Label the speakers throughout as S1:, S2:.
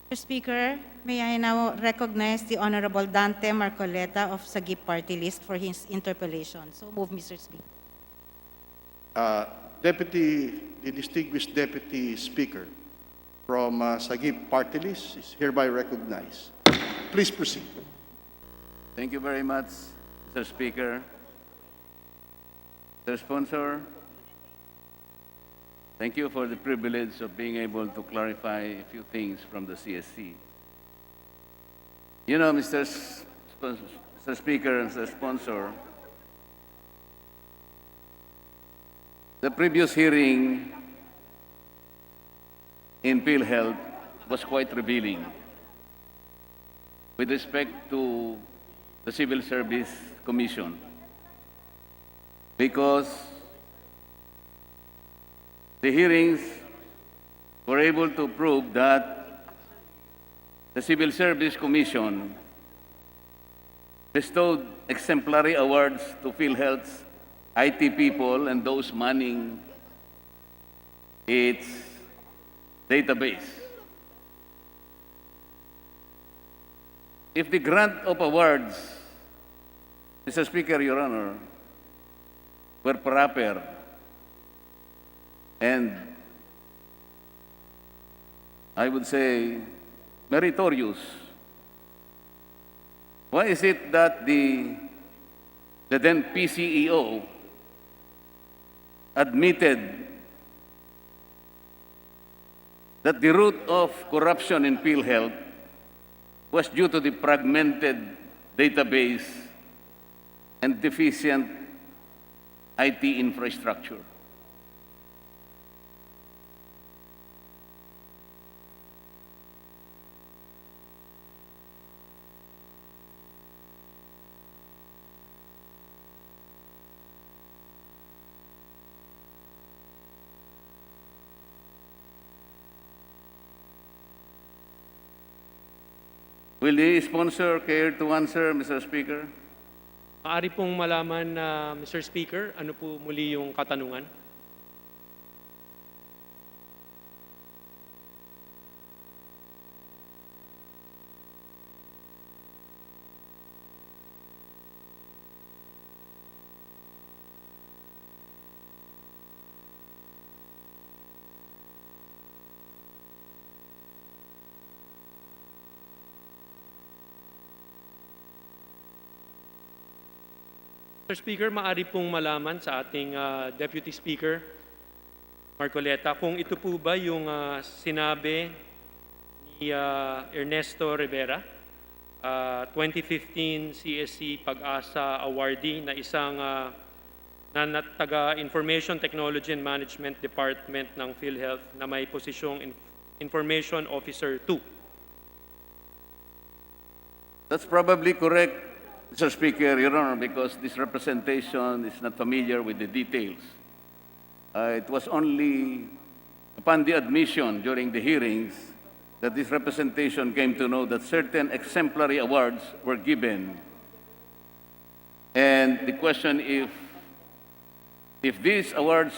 S1: Mr. Speaker, may I now recognize the Honorable Dante Marcoleta of Sagip Party List for his interpellation. So move, Mr. Speaker.
S2: The distinguished Deputy Speaker from Sagip Party List is hereby recognized. Please proceed.
S3: Thank you very much, Mr. Speaker. Mr. Sponsor, thank you for the privilege of being able to clarify a few things from the CSC. You know, Mr. Speaker and Mr. Sponsor, the previous hearing in PhilHealth was quite revealing with respect to the Civil Service Commission, because the hearings were able to prove that the Civil Service Commission bestowed exemplary awards to PhilHealth's IT people and those manning its database. If the grant of awards, Mr. Speaker, Your Honor, were proper and I would say meritorious, why is it that the then PCEO admitted that the root of corruption in PhilHealth was due to the fragmented database and deficient IT infrastructure? Will the sponsor care to answer, Mr. Speaker?
S4: Maaari pong malaman, Mr. Speaker, ano po muli yung katanungan? Mr. Speaker, maaari pong malaman sa ating Deputy Speaker, Marcoleta, kung ito po ba yung sinabi ni Ernesto Rivera, 2015 CSC Pag-asa awardee na isang taga Information Technology and Management Department ng PhilHealth na may posisyong Information Officer 2.
S3: That's probably correct, Mr. Speaker, Your Honor, because this representation is not familiar with the details. It was only upon the admission during the hearings that this representation came to know that certain exemplary awards were given. And the question if these awards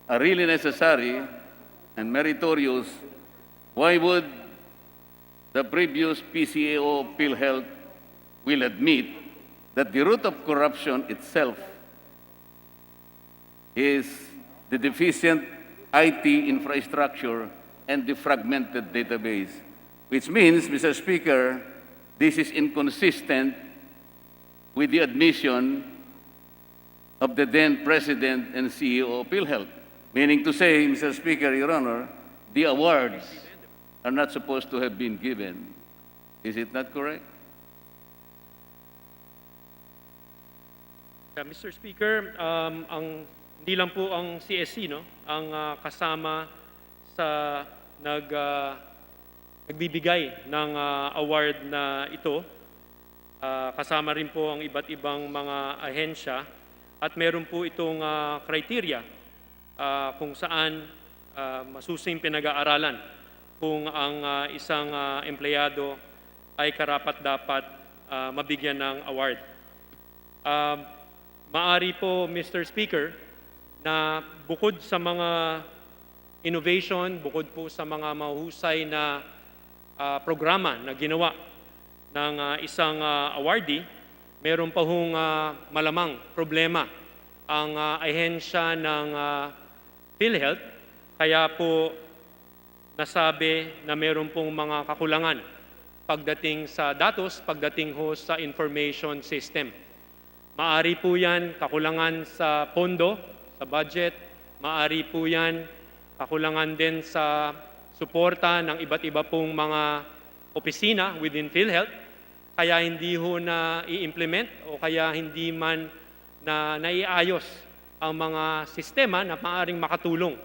S3: are really necessary and meritorious, why would the previous PCAO of PhilHealth will admit that the root of corruption itself is the deficient IT infrastructure and the fragmented database, which means, Mr. Speaker, this is inconsistent with the admission of the then President and CEO of PhilHealth, meaning to say, Mr. Speaker, Your Honor, the awards are not supposed to have been given. Is it not correct?
S4: Mr. Speaker, hindi lang po ang CSC ang kasama sa nagbibigay ng award na ito. Kasama rin po ang iba't ibang mga ahensya at meron po itong criteria kung saan masusing pinag-aaralan kung ang isang empleyado ay karapat-dapat mabigyan ng award. Maari po, Mr. Speaker, na bukod sa mga innovation, bukod po sa mga mahusay na programa na ginawa ng isang awardee, meron pa hong malamang problema ang ahensya ng PhilHealth, kaya po nasabi na meron pong mga kakulangan pagdating sa datos, pagdating ho sa information system. Maari po yan kakulangan sa pondo, sa budget, maari po yan kakulangan din sa suporta ng iba't iba pong mga opisina within PhilHealth, kaya hindi ho na i-implement o kaya hindi man na naiayos ang mga sistema na maaaring makatulong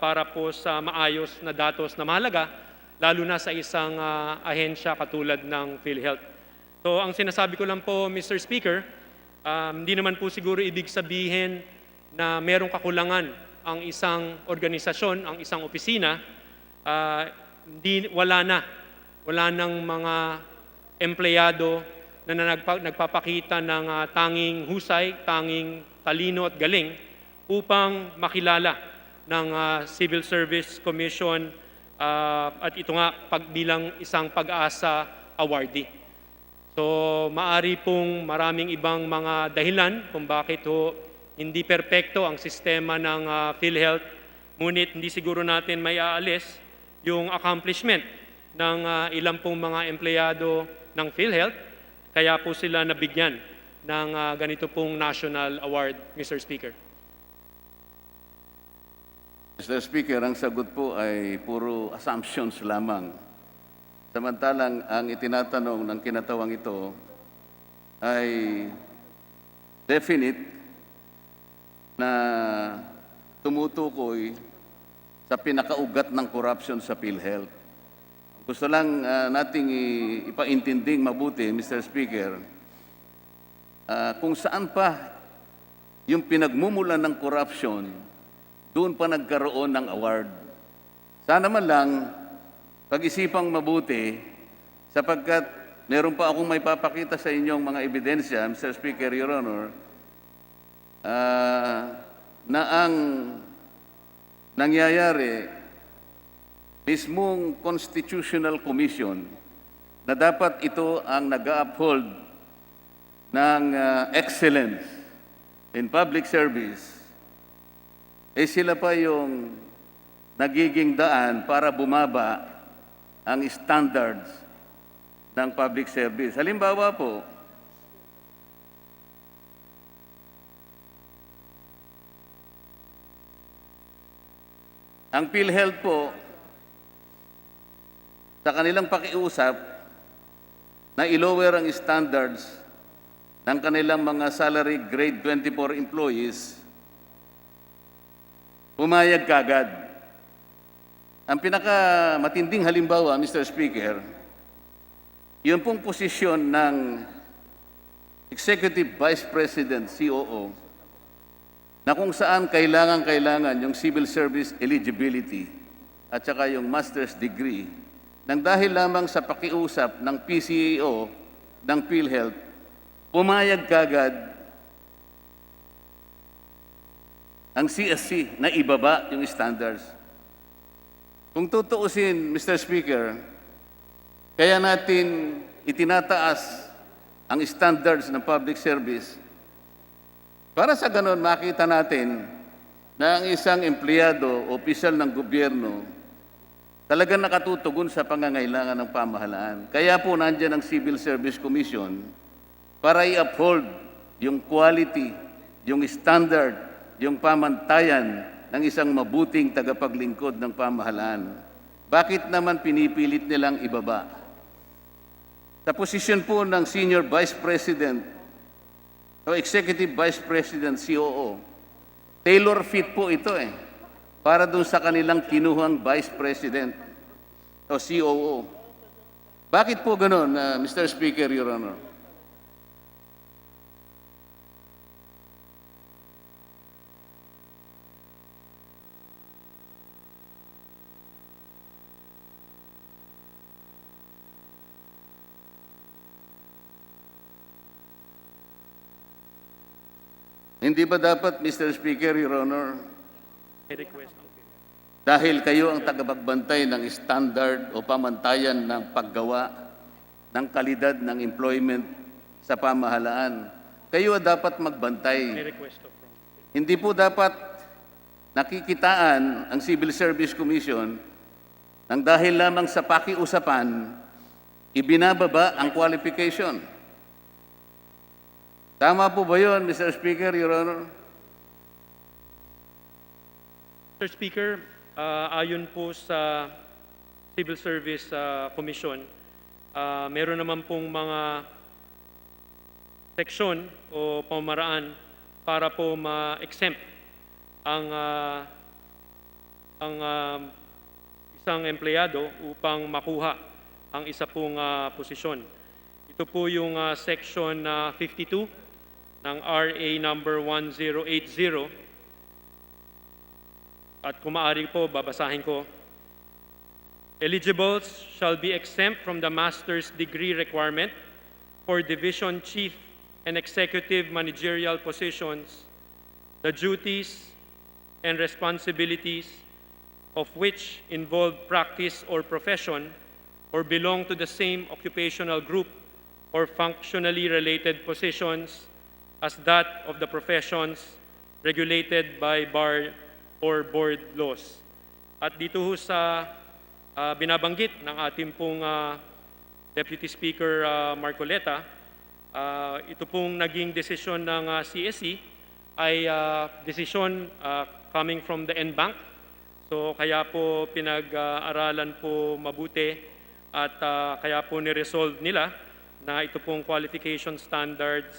S4: para po sa maayos na datos na mahalaga, lalo na sa isang ahensya katulad ng PhilHealth. So ang sinasabi ko lang po, Mr. Speaker, hindi naman po siguro ibig sabihin na merong kakulangan ang isang organisasyon, ang isang opisina, wala nang mga empleyado na nagpapakita ng tanging husay, tanging talino at galing upang makilala ng Civil Service Commission at ito nga bilang isang pag-asa awardee. So maari pong maraming ibang mga dahilan kung bakit hindi perpekto ang sistema ng PhilHealth, ngunit hindi siguro natin may aalis yung accomplishment ng ilang pong mga empleyado ng PhilHealth, kaya po sila nabigyan ng ganito pong national award, Mr. Speaker.
S3: Mr. Speaker, ang sagot po ay puro assumptions lamang. Samantalang ang itinatanong ng kinatawang ito ay definite na tumutukoy sa pinakaugat ng corruption sa PhilHealth. Gusto lang nating ipaintinding mabuti, Mr. Speaker, kung saan pa yung pinagmumulan ng corruption, doon pa nagkaroon ng award. Sana man lang pag-isipang mabuti sapagkat meron pa akong may papakita sa inyong mga ebidensya, Mr. Speaker, Your Honor, na ang nangyayari mismong Constitutional Commission na dapat ito ang nag-uphold ng excellence in public service, sila pa yung nagiging daan para bumaba ang standards ng public service. Halimbawa po, ang PhilHealth po, sa kanilang pakiusap na i-lower ang standards ng kanilang mga salary grade 24 employees, pumayag kagad. Ang pinakamatinding halimbawa, Mr. Speaker, yun pong posisyon ng Executive Vice President, COO, na kung saan kailangan yung civil service eligibility at saka yung master's degree, nang dahil lamang sa pakiusap ng PCEO ng PhilHealth, pumayag kagad ang CSC na ibaba yung standards. Kung tutuusin, Mr. Speaker, kaya natin itinataas ang standards ng public service para sa ganon makita natin na ang isang empleyado o opisyal ng gobyerno talagang nakatutugon sa pangangailangan ng pamahalaan. Kaya po nandiyan ang Civil Service Commission para i-uphold yung quality, yung standard, yung pamantayan ng isang mabuting tagapaglingkod ng pamahalaan. Bakit naman pinipilit nilang ibaba? Sa posisyon po ng Senior Vice President o Executive Vice President, COO, tailor fit po ito para dun sa kanilang kinuhang Vice President o COO. Bakit po ganun, Mr. Speaker, Your Honor? Hindi ba dapat, Mr. Speaker, Your Honor,
S4: May request.
S3: dahil kayo ang tagapagbantay ng standard o pamantayan ng paggawa ng kalidad ng employment sa pamahalaan. Kayo dapat
S4: May
S3: magbantay.
S4: request of from.
S3: Hindi po dapat nakikitaan ang Civil Service Commission nang dahil lamang sa pakiusapan, ibinababa ang qualification. Tama po ba yun, Mr. Speaker, Your Honor?
S4: Mr. Speaker, ayon po sa Civil Service Commission, meron naman pong mga seksyon o pamaraan para po ma-exempt ang isang empleyado upang makuha ang isa pong posisyon. Ito po yung Section 52 ng RA number 1080. At kung maaari po, babasahin ko. Eligibles shall be exempt from the master's degree requirement for division chief and executive managerial positions, the duties and responsibilities of which involve practice or profession or belong to the same occupational group or functionally related positions as that of the professions regulated by bar or board laws. At dito ho sa binabanggit ng ating pong Deputy Speaker Marcoleta, ito pong naging desisyon ng CSE ay desisyon coming from the NBank. So kaya po pinag-aralan po mabuti at kaya po ni-resolve nila na ito pong qualification standards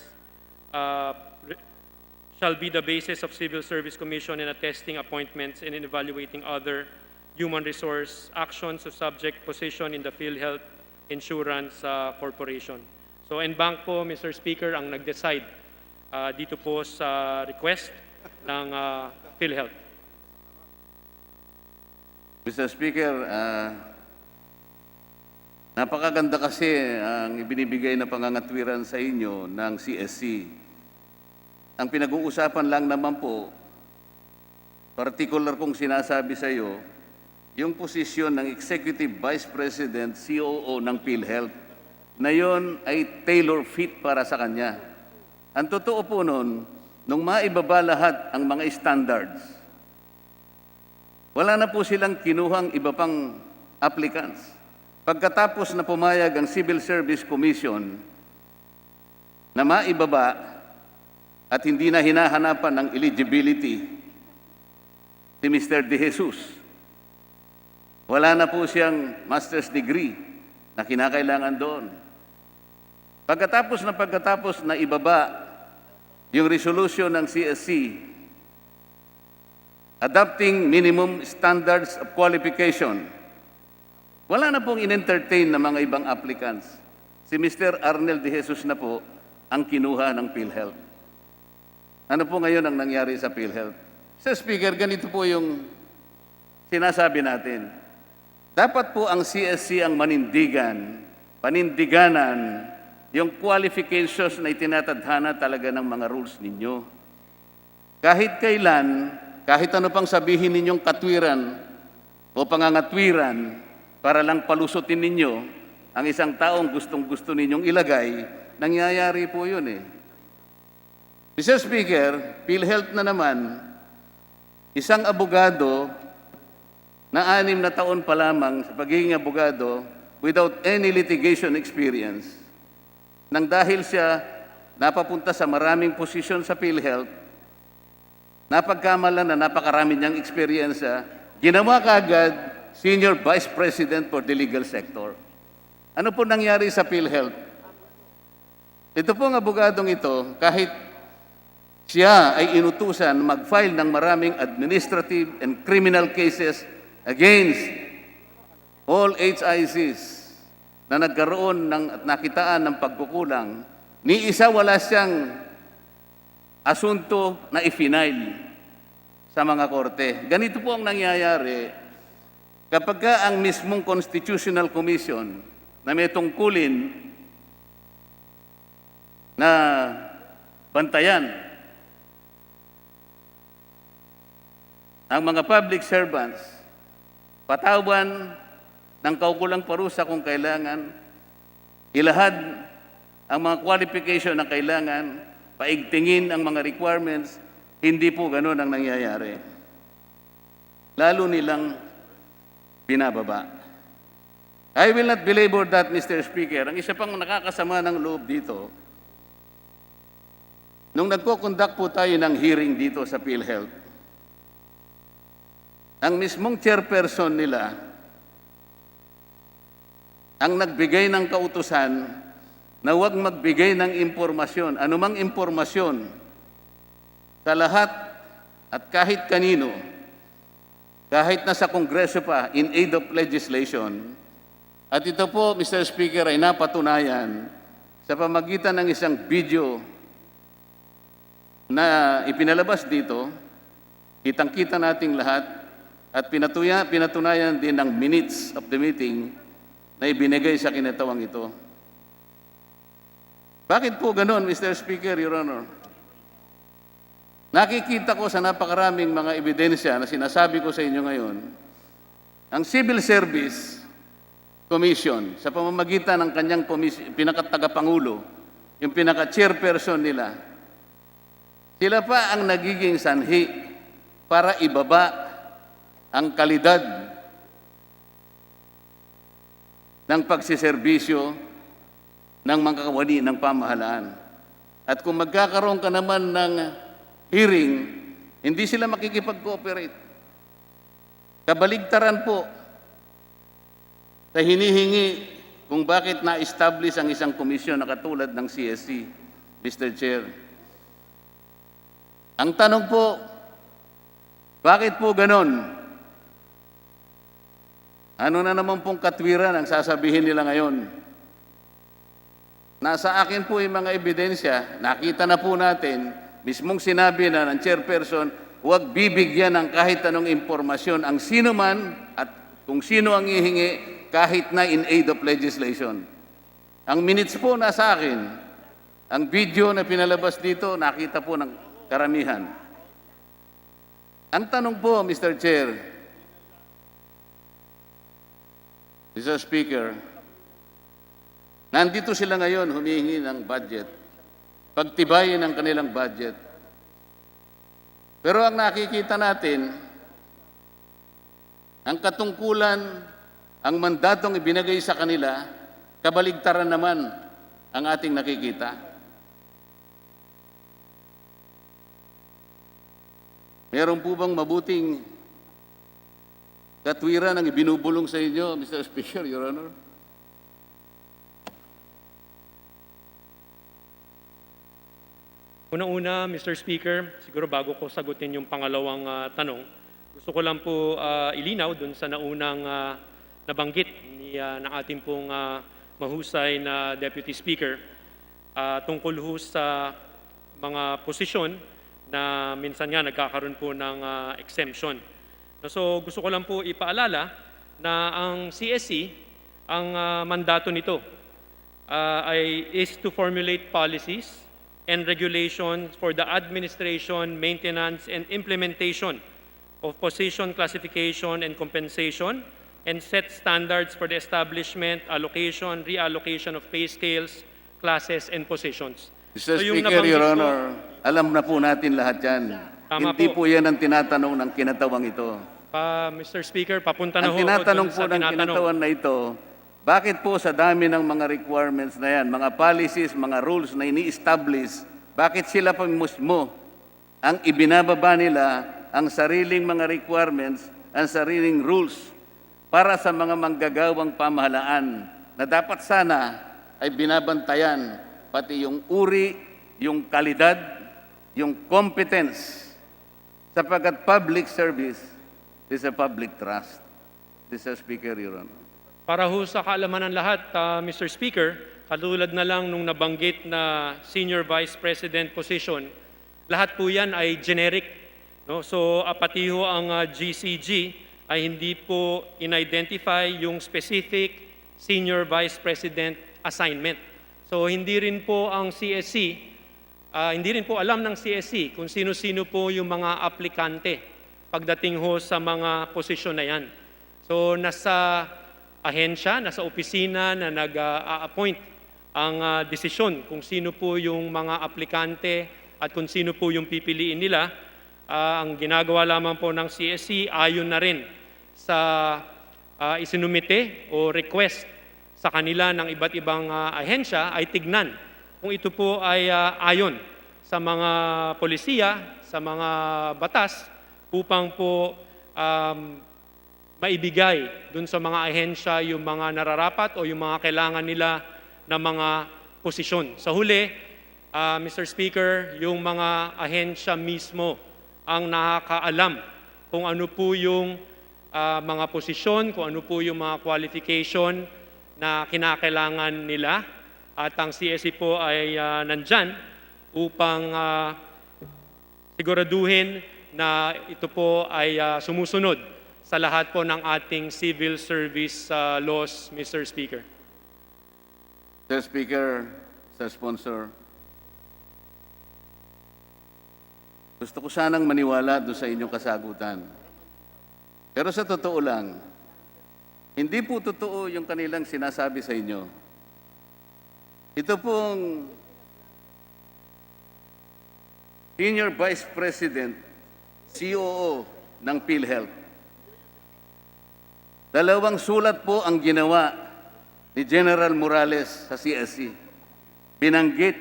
S4: shall be the basis of Civil Service Commission in attesting appointments and in evaluating other human resource actions of subject position in the PhilHealth Insurance Corporation. So NBank po, Mr. Speaker, ang nag-decide dito po sa request ng PhilHealth.
S3: Mr. Speaker, napakaganda kasi ang ibinibigay na pangangatwiran sa inyo ng CSC. Ang pinag-uusapan lang naman po, particular kong sinasabi sa iyo, yung posisyon ng Executive Vice President, COO ng PhilHealth, na yon ay tailor-fit para sa kanya. Ang totoo po nun, nung maibaba lahat ang mga standards, wala na po silang kinuhang iba pang applicants. Pagkatapos na pumayag ang Civil Service Commission na maibaba at hindi na hinahanapan ng eligibility si Mr. De Jesus, wala na po siyang master's degree na kinakailangan doon. Pagkatapos na ibaba yung resolution ng CSC adopting minimum standards of qualification, wala na pong in-entertain na mga ibang applicants. Si Mr. Arnel De Jesus na po ang kinuha ng PhilHealth. Ano po ngayon ang nangyari sa PhilHealth? Sir Speaker, ganito po yung sinasabi natin. Dapat po ang CSC ang panindiganan yung qualifications na itinatadhana talaga ng mga rules ninyo. Kahit kailan, kahit ano pang sabihin ninyong katwiran o pangangatwiran para lang palusutin ninyo ang isang taong gustong-gusto ninyong ilagay, nangyayari po yun eh. Mr. Speaker, PhilHealth na naman, isang abogado na 6 na taon pa lamang sa pagiging abogado without any litigation experience, nang dahil siya napapunta sa maraming posisyon sa PhilHealth, napagkamalan na napakarami niyang experience, ginawa kaagad Senior Vice President for the Legal Sector. Ano po nangyari sa PhilHealth? Ito pong abogadong ito, kahit siya ay inutusan mag-file ng maraming administrative and criminal cases against all HICs na nagkaroon ng at nakitaan ng pagkukulang, ni isa wala siyang asunto na i-file sa mga korte. Ganito po ang nangyayari kapag ang mismong Constitutional Commission na may tungkulin na bantayan ang mga public servants patawan ng kaukulang parusa kung kailangan, ilahad ang mga qualification na kailangan, paigtingin ang mga requirements. Hindi po ganun ang nangyayari. Lalo nilang binababa. I will not belabor that, Mr. Speaker. Ang isa pang nakakasama ng loob dito, nung nagko-conduct po tayo ng hearing dito sa PhilHealth, ang mismong chairperson nila ang nagbigay ng kautusan na huwag magbigay ng impormasyon, anumang impormasyon sa lahat at kahit kanino, kahit nasa Kongreso pa, in aid of legislation. At ito po, Mr. Speaker, ay napatunayan sa pamagitan ng isang video na ipinalabas dito, kitang-kita nating lahat, at pinatunayan din ng minutes of the meeting na ibinigay sa kinatawang ito. Bakit po ganon, Mr. Speaker, Your Honor? Nakikita ko sa napakaraming mga ebidensya na sinasabi ko sa inyo ngayon, ang Civil Service Commission, sa pamamagitan ng kanyang pinakatagapangulo, yung pinaka-chairperson nila, sila pa ang nagiging sanhi para ibaba ang kalidad ng pagsiserbisyo ng mga kawani ng pamahalaan. At kung magkakaroon ka naman ng hearing, hindi sila makikipag-cooperate. Kabaligtaran po sa hinihingi kung bakit na-establish ang isang komisyon na katulad ng CSC, Mr. Chair. Ang tanong po, bakit po ganon? Ano na naman pong katwiran ang sasabihin nila ngayon? Nasa akin po yung mga ebidensya, nakita na po natin, mismong sinabi na ng chairperson, huwag bibigyan ng kahit anong impormasyon ang sino man at kung sino ang ihingi kahit na in aid of legislation. Ang minutes po nasa akin, ang video na pinalabas dito, nakita po ng karamihan. Ang tanong po, Mr. Chair, Mr. Speaker, nandito sila ngayon humihingi ng budget, pagtibayin ang kanilang budget. Pero ang nakikita natin, ang katungkulan, ang mandatong ibinigay sa kanila, kabaligtaran naman ang ating nakikita. Meron po bang mabuting katwiran ang ibinubulong sa inyo, Mr. Speaker, Your Honor?
S4: Unang-una, Mr. Speaker, siguro bago ko sagutin yung pangalawang tanong, gusto ko lang po ilinaw dun sa naunang nabanggit ng ating pong mahusay na Deputy Speaker tungkol ho sa mga posisyon na minsan nga nagkakaroon po ng exemption. So gusto ko lang po ipaalala na ang CSC, ang mandato nito is to formulate policies and regulations for the administration, maintenance, and implementation of position classification and compensation, and set standards for the establishment, allocation, reallocation of pay scales, classes, and positions.
S3: Mr.
S4: yung
S3: Speaker, Your
S4: nabanggit po-
S3: Honor, alam na po natin lahat yan.
S4: Tama
S3: Hindi
S4: po.
S3: po yan ang tinatanong ng kinatawang ito.
S4: Mr. Speaker, papunta na
S3: Ang
S4: ho ako
S3: tinatanong
S4: dun
S3: po
S4: sa
S3: ng
S4: tinatanong.
S3: kinatawan na ito, bakit po sa dami ng mga requirements na yan, mga policies, mga rules na ini-establish, bakit sila pa mismo ang ibinababa nila ang sariling mga requirements, ang sariling rules para sa mga manggagawang pamahalaan na dapat sana ay binabantayan pati yung uri, yung kalidad, yung competence, sapagkat public service is a public trust. Mr. Speaker, Your Honor.
S4: Para ho sa kaalaman ng lahat, Mr. Speaker, katulad na lang nung nabanggit na Senior Vice President position, lahat po yan ay generic. No? So pati ho ang GCG ay hindi po in-identify yung specific Senior Vice President assignment. So hindi rin po ang CSC, hindi rin po alam ng CSC kung sino-sino po yung mga aplikante pagdating ho sa mga posisyon na yan. So nasa ahensya, nasa opisina na nag-a-appoint ang desisyon kung sino po yung mga aplikante at kung sino po yung pipiliin nila. Ang ginagawa lamang po ng CSC ayon na rin sa isinumite o request sa kanila ng iba't ibang ahensya ay tignan kung ito po ay ayon sa mga polisiya, sa mga batas upang po maibigay dun sa mga ahensya yung mga nararapat o yung mga kailangan nila na mga posisyon. Sa huli, Mr. Speaker, yung mga ahensya mismo ang nakakaalam kung ano po yung mga posisyon, kung ano po yung mga qualification na kinakailangan nila. At ang CSE po ay nandyan upang siguraduhin na ito po ay sumusunod sa lahat po ng ating civil service laws, Mr. Speaker.
S3: Mr. Speaker, Mr. Sponsor, gusto ko sanang maniwala doon sa inyong kasagutan. Pero sa totoo lang, hindi po totoo yung kanilang sinasabi sa inyo. Ito pong Senior Vice President, COO ng PhilHealth. Dalawang sulat po ang ginawa ni General Morales sa CSC. Binanggit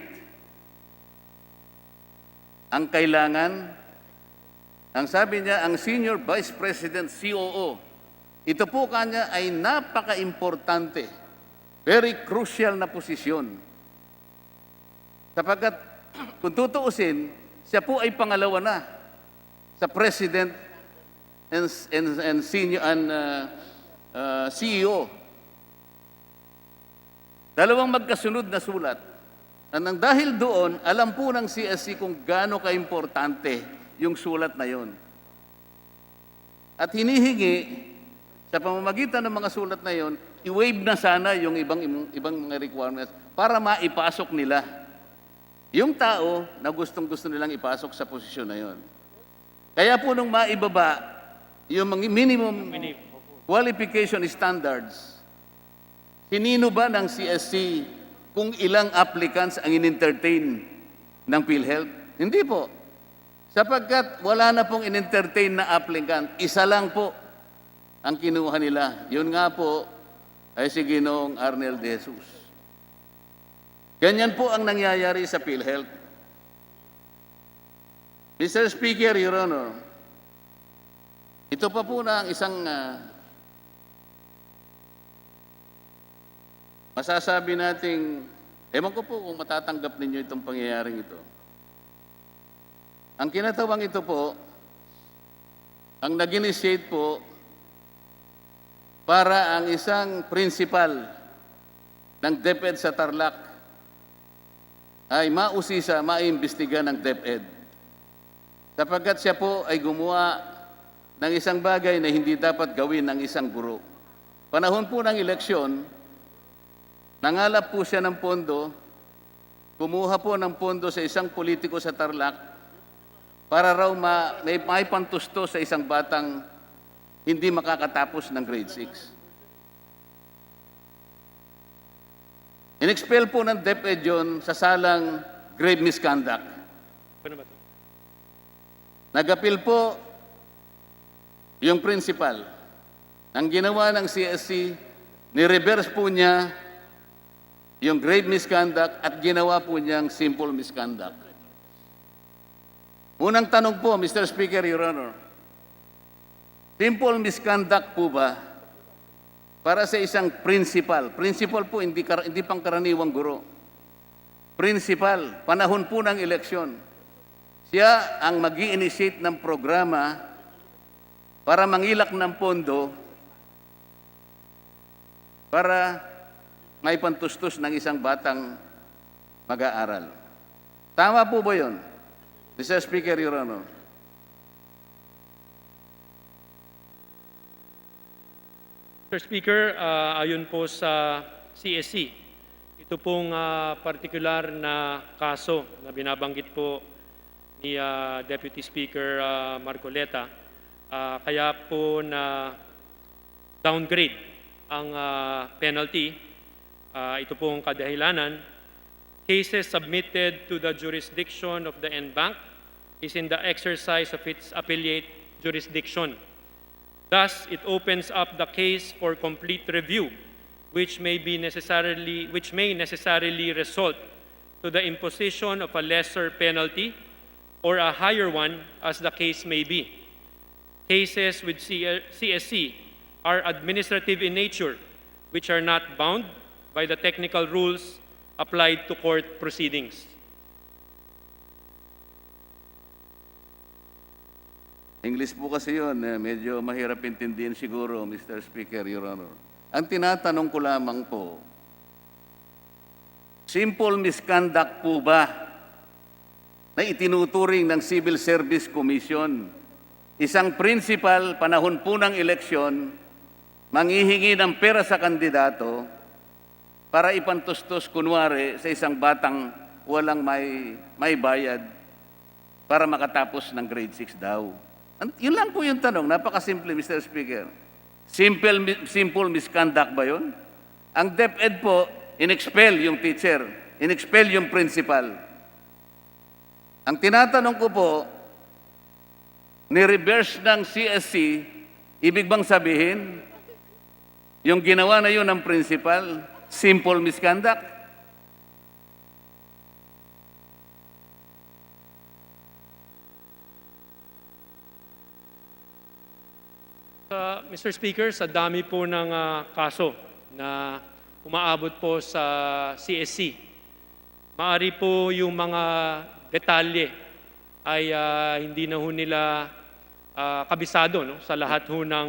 S3: ang kailangan, ang sabi niya, ang Senior Vice President, COO, ito po kanya ay napaka-importante, very crucial na posisyon. Sapagkat kung tutuusin, siya po ay pangalawa na sa President and Senior and CEO. Dalawang magkasunod na sulat. Nang dahil doon, alam po ng CSC kung gaano ka-importante yung sulat na yon. At hinihingi sa pamamagitan ng mga sulat na yon, i-waive na sana yung ibang mga requirements para maipasok nila yung tao na gustong-gusto nilang ipasok sa posisyon na yon. Kaya po nung maibaba yung mga minimum qualification standards, hinino ba ng CSC kung ilang applicants ang in-entertain ng PhilHealth? Hindi po. Sapagkat wala na pong in-entertain na applicant, isa lang po ang kinuha nila. Yun nga po ay si Ginoong Arnel de Jesus. Ganyan po ang nangyayari sa PhilHealth. Mr. Speaker, Your Honor, ito pa po na ang isang masasabi nating, ewan ko po kung matatanggap ninyo itong pangyayaring ito. Ang kinatawang ito po, ang nag-initiate po para ang isang principal ng DepEd sa Tarlac ay mausisa, maimbestiga ng DepEd. Sapagkat siya po ay gumawa ng isang bagay na hindi dapat gawin ng isang guro. Panahon po ng eleksyon, nangalap po siya ng pondo, kumuha po ng pondo sa isang politiko sa Tarlac para raw maipantusto sa isang batang hindi makakatapos ng grade 6. In-expel po ng DepEd yun sa salang grave misconduct.
S4: Ano ba ito?
S3: Nag-appeal po yung principal. Ang ginawa ng CSC, ni-reverse po niya yung grave misconduct at ginawa po niyang simple misconduct. Unang tanong po, Mr. Speaker, Your Honor, simple misconduct po ba para sa isang principal? Principal po, hindi pangkaraniwang guro. Principal, panahon po ng eleksyon. Siya ang mag-i-initiate ng programa para mangilak ng pondo para maipantustos ng isang batang mag-aaral. Tama po ba yun? Mr. Speaker, Your Honor.
S4: Mr. Speaker, ayon po sa CSC, ito pong partikular na kaso na binabanggit po ni Deputy Speaker Marcoleta, kaya po na downgrade ang penalty. Ito pong kadahilanan, cases submitted to the jurisdiction of the NBank is in the exercise of its affiliate jurisdiction. Thus, it opens up the case for complete review, which may necessarily result to the imposition of a lesser penalty or a higher one, as the case may be. Cases with CSC are administrative in nature, which are not bound by the technical rules applied to court proceedings.
S3: English po kasi yun, medyo mahirap intindihin siguro, Mr. Speaker, Your Honor. Ang tinatanong ko lamang po, simple misconduct po ba na itinuturing ng Civil Service Commission? Isang principal, panahon po ng eleksyon, manghihingi ng pera sa kandidato para ipantustos kunwari sa isang batang walang may bayad para makatapos ng grade 6 daw. Yun lang po yung tanong, napakasimple, Mr. Speaker. Simple misconduct ba yun? Ang DepEd po, in-expel yung teacher, in-expel yung principal. Ang tinatanong ko po, ni-reverse ng CSC, ibig bang sabihin, yung ginawa na yun ng principal, simple misconduct?
S4: Mr. Speaker, sa dami po ng kaso na umaabot po sa CSC, maaari po yung mga detalye ay hindi na ho nila kabisado, no, sa lahat ho ng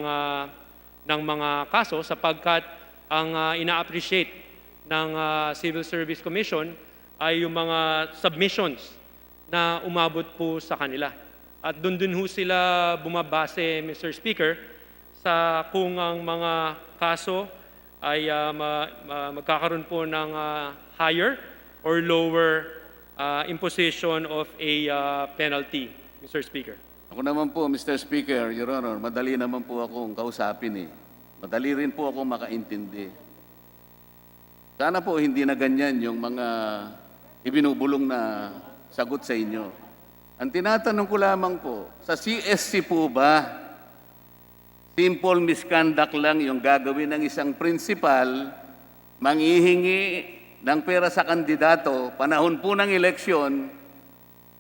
S4: mga kaso, sapagkat ang ina-appreciate ng Civil Service Commission ay yung mga submissions na umabot po sa kanila. At doon din ho sila bumabase, Mr. Speaker, sa kung ang mga kaso ay magkakaroon po ng higher or lower imposition of a penalty, Mr. Speaker.
S3: Ako naman po, Mr. Speaker, Your Honor, madali naman po akong kausapin eh. Madali rin po akong makaintindi. Sana po hindi na ganyan yung mga ibinubulong na sagot sa inyo. Ang tinatanong ko lamang po, sa CSC po ba, simple misconduct lang yung gagawin ng isang principal, manghihingi ng pera sa kandidato, panahon po ng eleksyon,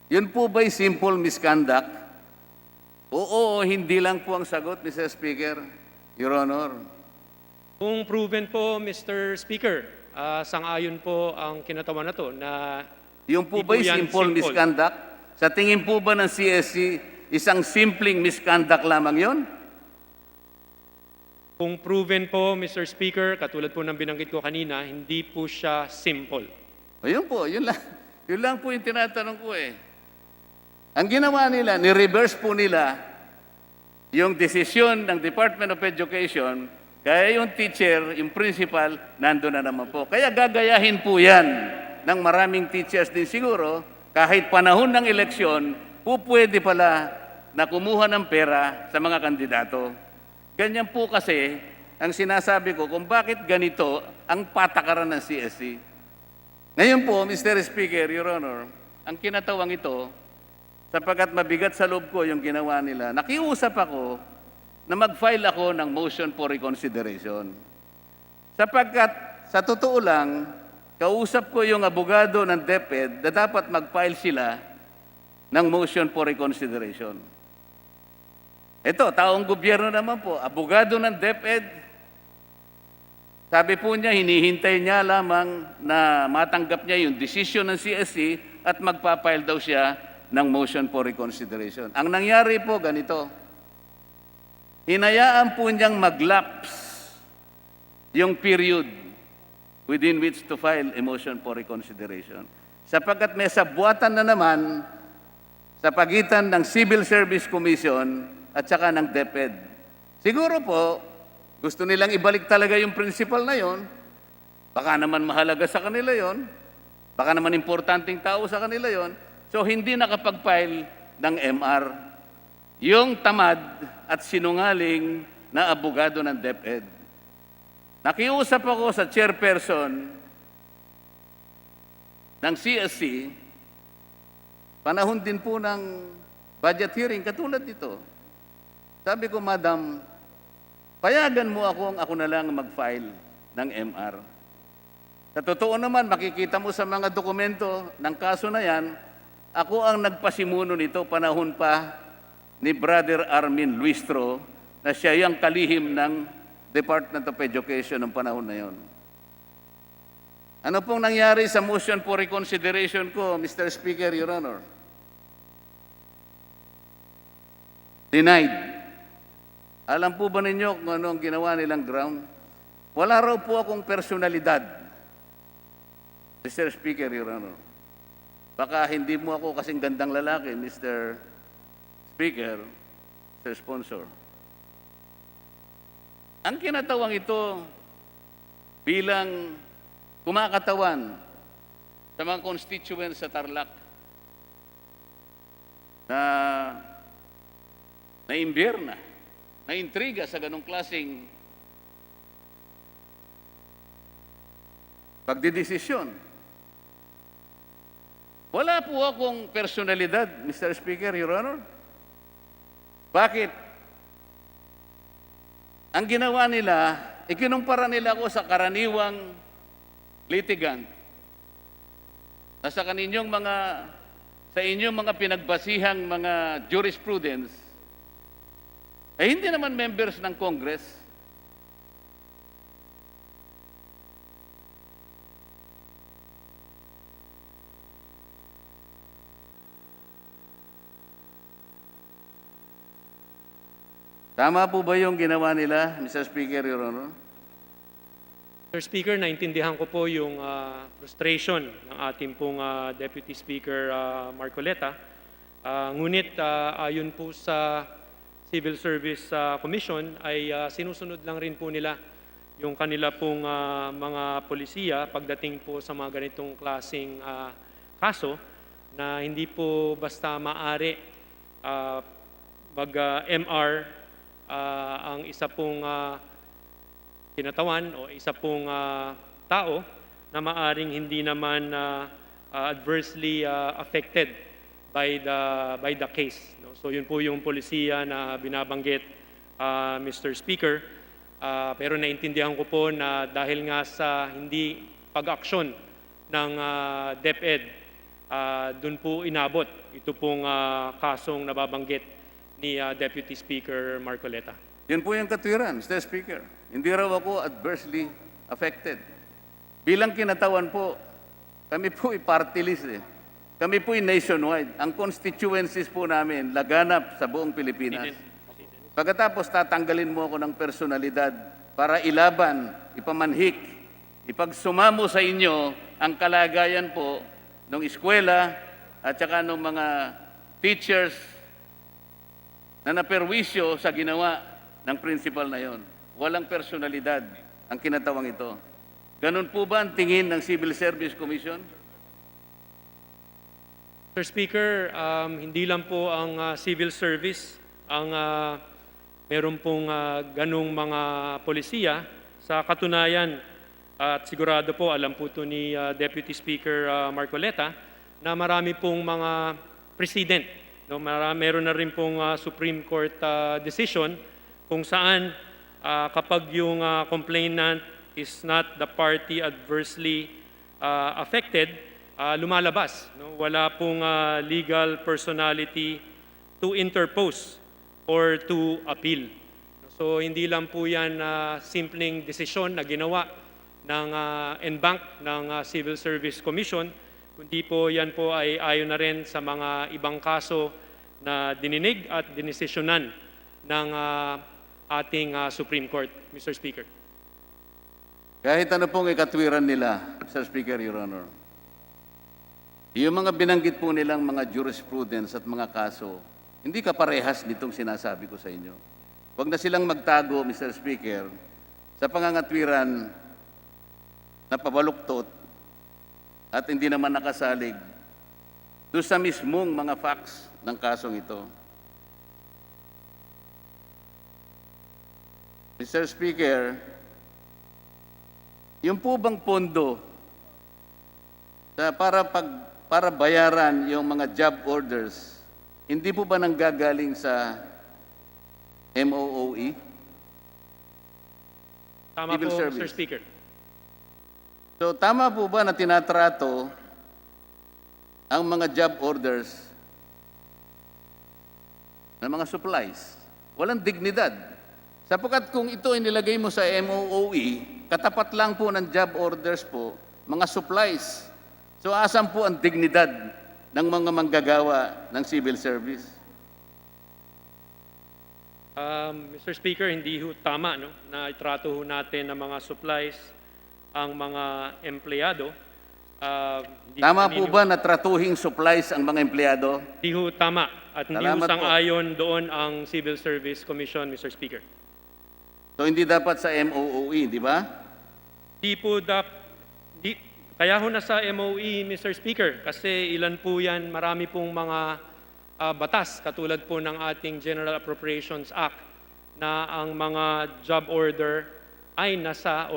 S3: yun po ba'y simple misconduct? Oo, hindi lang po ang sagot, Mr. Speaker, Your Honor.
S4: Kung proven po, Mr. Speaker, sang-ayon po ang kinatawan na to na
S3: Yung po
S4: di
S3: ba'y
S4: yan
S3: simple misconduct? Sa tingin po ba ng CSC, isang simpleng misconduct lamang yon?
S4: Kung proven po, Mr. Speaker, katulad po ng binanggit ko kanina, hindi po siya simple.
S3: Ayun po, yun lang po yung tinatanong ko eh. Ang ginawa nila, ni-reverse po nila yung desisyon ng Department of Education, kaya yung teacher, yung principal, nando na naman po. Kaya gagayahin po yan ng maraming teachers din siguro, kahit panahon ng eleksyon, po pwede pala na kumuha ng pera sa mga kandidato. Ganyan po kasi ang sinasabi ko kung bakit ganito ang patakaran ng CSC. Ngayon po, Mr. Speaker, Your Honor, ang kinatawang ito, sapagkat mabigat sa loob ko yung ginawa nila, nakiusap ako na mag-file ako ng motion for reconsideration. Sapagkat sa totoo lang, kausap ko yung abogado ng DepEd na dapat mag-file sila ng motion for reconsideration. Ito, taong gobyerno naman po, abogado ng DepEd, sabi po niya, hinihintay niya lamang na matanggap niya yung decision ng CSC at magpapile daw siya ng motion for reconsideration. Ang nangyari po ganito, hinayaan po niyang mag-lapse yung period within which to file a motion for reconsideration. Sapagkat may sabwatan na naman sa pagitan ng Civil Service Commission at saka ng DepEd. Siguro po, gusto nilang ibalik talaga yung principal na yon. Baka naman mahalaga sa kanila yon. Baka naman importanteng tao sa kanila yon. So, hindi nakapag-file ng MR. Yung tamad at sinungaling na abogado ng DepEd. Nakiusap ako sa chairperson ng CSC, panahon din po ng budget hearing, katulad dito. Sabi ko, Madam, payagan mo ako na lang mag-file ng MR. Sa totoo naman, makikita mo sa mga dokumento ng kaso na yan, ako ang nagpasimuno nito panahon pa ni Brother Armin Luistro na siya yung kalihim ng Department of Education ng panahon na yon. Ano pong nangyari sa motion for reconsideration ko, Mr. Speaker, Your Honor? Denied. Alam po ba ninyo kung ano ang ginawa nilang ground? Wala raw po akong personalidad, Mr. Speaker, Your Honor. Baka hindi mo ako kasing gandang lalaki, Mr. Speaker, Mr. Sponsor. Ang kinatawang ito bilang kumakatawan sa mga constituents sa Tarlac na naimbierna, na intriga sa ganong klaseng pagdidesisyon. Wala po akong personalidad, Mr. Speaker, Your Honor. Bakit? Ang ginawa nila, ikinumpara nila ako sa karaniwang litigant na sa inyong mga pinagbasihang mga jurisprudence ay hindi naman members ng Congress. Tama po ba yung ginawa nila, Mr. Speaker, Your Honor?
S4: Mr. Speaker, naintindihan ko po yung frustration ng ating pong Deputy Speaker Marcoleta. Ngunit ayon po sa Civil Service Commission ay sinusunod lang rin po nila yung kanila pong mga polisiya pagdating po sa mga ganitong klaseng kaso na hindi po basta maaari mag-MR ang isa pong kinatawan o isa pong tao na maaring hindi naman adversely affected by the case. No? So yun po yung polisiya na binabanggit, Mr. Speaker. Pero naintindihan ko po na dahil nga sa hindi pag-aksyon ng DepEd, dun po inabot ito pong kasong nababanggit ni Deputy Speaker Marcoleta.
S3: Yun po yung katwiran, Mr. Speaker. Hindi raw ako adversely affected. Bilang kinatawan po, kami po party list eh. Kami po nationwide. Ang constituencies po namin, laganap sa buong Pilipinas. Pagkatapos tatanggalin mo ako ng personalidad para ilaban, ipamanhik, ipagsumamo sa inyo ang kalagayan po ng eskwela at saka ng mga teachers na naperwisyo sa ginawa ng principal na yon. Walang personalidad ang kinatawang ito. Ganun po ba ang tingin ng Civil Service Commission?
S4: Mr. Speaker, hindi lang po ang civil service ang meron pong ganung mga polisiya. Sa katunayan, at sigurado po, alam po ito ni Deputy Speaker Marcoleta, na marami pong mga president. No, meron na rin pong Supreme Court decision kung saan kapag yung complainant is not the party adversely affected, lumalabas. No? Wala pong legal personality to interpose or to appeal. So hindi lang po yan simpleng desisyon na ginawa ng NBank ng Civil Service Commission, kundi po yan po ay ayon na rin sa mga ibang kaso na dininig at dinesisyonan ng ating Supreme Court, Mr. Speaker.
S3: Kahit ano pong ikatwiran nila, Mr. Speaker, Your Honor, yung mga binanggit po nilang mga jurisprudence at mga kaso, hindi kaparehas nitong sinasabi ko sa inyo. Huwag na silang magtago, Mr. Speaker, sa pangangatwiran na pabaluktot at hindi naman nakasalig doon sa mismong mga facts ng kasong ito. Mr. Speaker, yung po bang pondo para bayaran yung mga job orders, hindi po ba nanggagaling sa MOOE?
S4: Tama
S3: Civil
S4: po,
S3: service.
S4: Mr. Speaker.
S3: So tama po ba na tinatrato ang mga job orders ng mga supplies? Walang dignidad. Sapagkat kung ito inilagay mo sa MOOE, katapat lang po ng job orders po, mga supplies. So asan po ang dignidad ng mga manggagawa ng civil service?
S4: Mr. Speaker, hindi ho tama no, na itrato ho natin ng mga supplies ang mga empleyado. Hindi
S3: Tama
S4: ho
S3: po ba na tratuhing supplies ang mga empleyado?
S4: Hindi ho tama at hindi ho
S3: Salamat po.
S4: sang-ayon doon ang Civil Service Commission, Mr. Speaker.
S3: So hindi dapat sa MOOE, di ba?
S4: Kaya ho nasa MOE, Mr. Speaker, kasi ilan po yan, marami pong mga batas, katulad po ng ating General Appropriations Act, na ang mga job order ay nasa,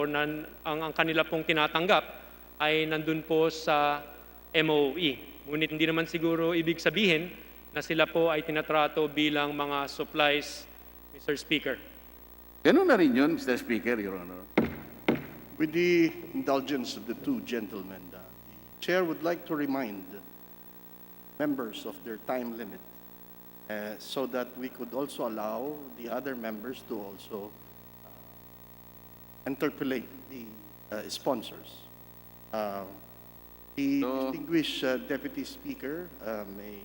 S4: ang kanila pong tinatanggap ay nandun po sa MOE. Ngunit hindi naman siguro ibig sabihin na sila po ay tinatrato bilang mga supplies, Mr. Speaker.
S3: Ganun na rin yun, Mr. Speaker, Your Honor.
S2: With the indulgence of the two gentlemen, the chair would like to remind members of their time limit so that we could also allow the other members to also interpolate the sponsors. The distinguished Deputy Speaker may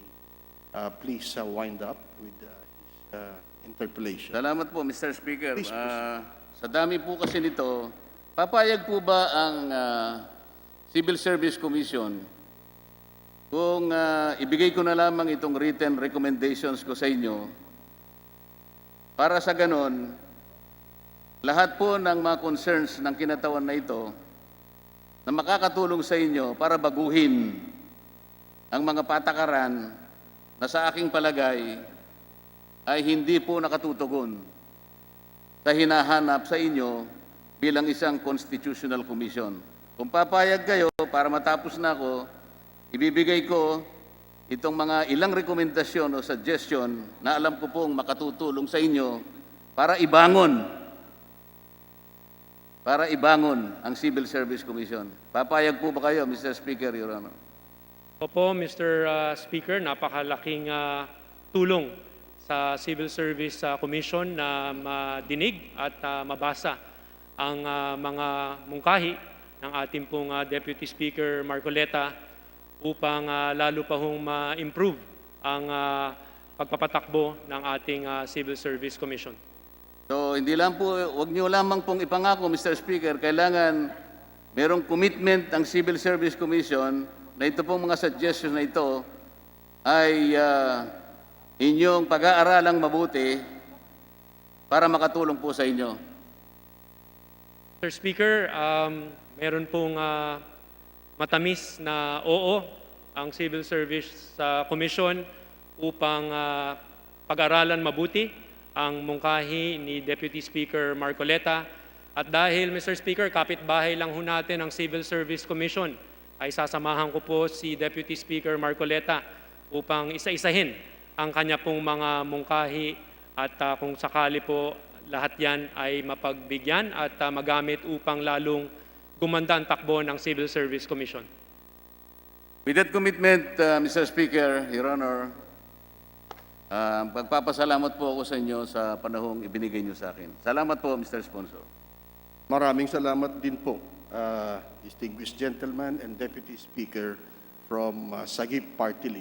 S2: please wind up with his interpolation.
S3: Salamat po, Mr. Speaker.
S2: Please proceed.
S3: Sa dami po kasi nito, papayag po ba ang Civil Service Commission kung ibigay ko na lamang itong written recommendations ko sa inyo para sa ganon, lahat po ng mga concerns ng kinatawan na ito na makakatulong sa inyo para baguhin ang mga patakaran na sa aking palagay ay hindi po nakatutugon sa hinahanap sa inyo bilang isang constitutional commission. Kung papayag kayo, para matapos na ako, ibibigay ko itong mga ilang rekomendasyon o suggestion na alam ko pong makatutulong sa inyo para ibangon ang Civil Service Commission. Papayag po ba kayo, Mr. Speaker, Your Honor?
S4: Opo, Mr. Speaker, napakalaking tulong sa Civil Service Commission na madinig at mabasa ang mga mungkahi ng ating pong Deputy Speaker Marcoleta upang lalo pa hong ma-improve ang pagpapatakbo ng ating Civil Service Commission.
S3: So, hindi lang po, huwag niyo lamang pong ipangako, Mr. Speaker, kailangan merong commitment ang Civil Service Commission na ito pong mga suggestions na ito ay inyong pag-aaralang mabuti para makatulong po sa inyo.
S4: Mr. Speaker, meron pong matamis na oo ang Civil Service Commission upang pag-aralan mabuti ang mungkahi ni Deputy Speaker Marcoleta. At dahil, Mr. Speaker, kapitbahay lang ho natin ang Civil Service Commission, ay sasamahan ko po si Deputy Speaker Marcoleta upang isa-isahin ang kanya pong mga mungkahi at kung sakali po lahat yan ay mapagbigyan at magamit upang lalong gumanda ang takbo ng Civil Service Commission.
S3: With that commitment, Mr. Speaker, Your Honor, pagpapasalamat po ako sa inyo sa panahong ibinigay niyo sa akin. Salamat po, Mr. Sponsor.
S2: Maraming salamat din po, distinguished gentleman and Deputy Speaker from Sagip Party List.